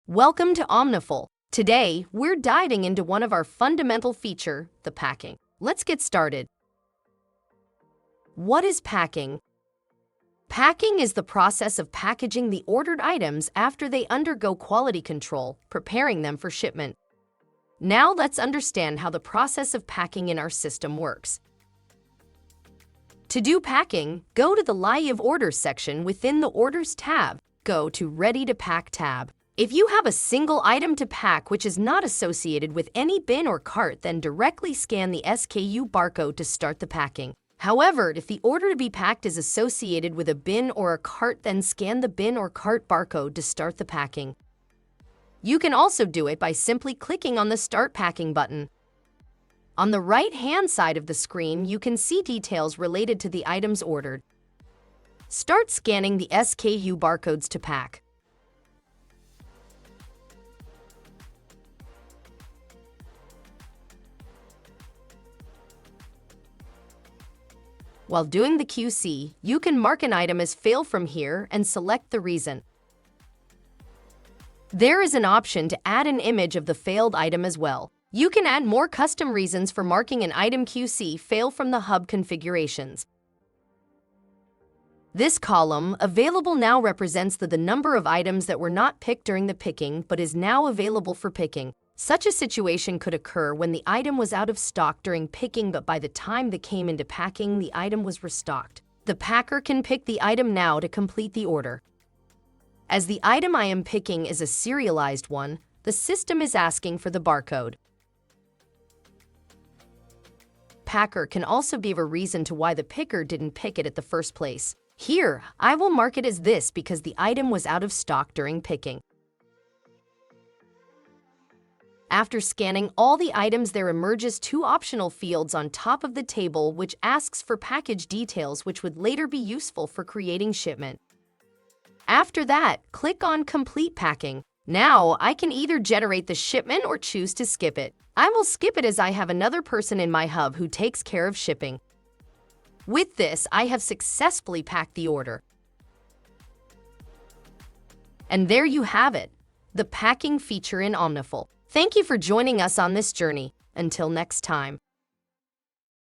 Welcome to Omniful. Today, we're diving into one of our fundamental feature, the packing. Let's get started. What is packing? Packing is the process of packaging the ordered items after they undergo quality control, preparing them for shipment. Now let's understand how the process of packing in our system works. To do packing, go to the Live Orders section within the Orders tab. Go to Ready to Pack tab. If you have a single item to pack which is not associated with any bin or cart, then directly scan the SKU barcode to start the packing. However, if the order to be packed is associated with a bin or a cart, then scan the bin or cart barcode to start the packing. You can also do it by simply clicking on the Start Packing button. On the right-hand side of the screen, you can see details related to the items ordered. Start scanning the SKU barcodes to pack. While doing the QC, you can mark an item as fail from here and select the reason. There is an option to add an image of the failed item as well. You can add more custom reasons for marking an item QC fail from the hub configurations. This column, available now, represents the number of items that were not picked during the picking but is now available for picking. Such a situation could occur when the item was out of stock during picking, but by the time they came into packing, the item was restocked. The packer can pick the item now to complete the order. As the item I am picking is a serialized one, the system is asking for the barcode. Packer can also give a reason to why the picker didn't pick it at the first place. Here, I will mark it as this because the item was out of stock during picking. After scanning all the items, there emerges two optional fields on top of the table which asks for package details, which would later be useful for creating shipment. After that, click on Complete Packing. Now, I can either generate the shipment or choose to skip it. I will skip it as I have another person in my hub who takes care of shipping. With this, I have successfully packed the order. And there you have it, the packing feature in Omniful. Thank you for joining us on this journey. Until next time.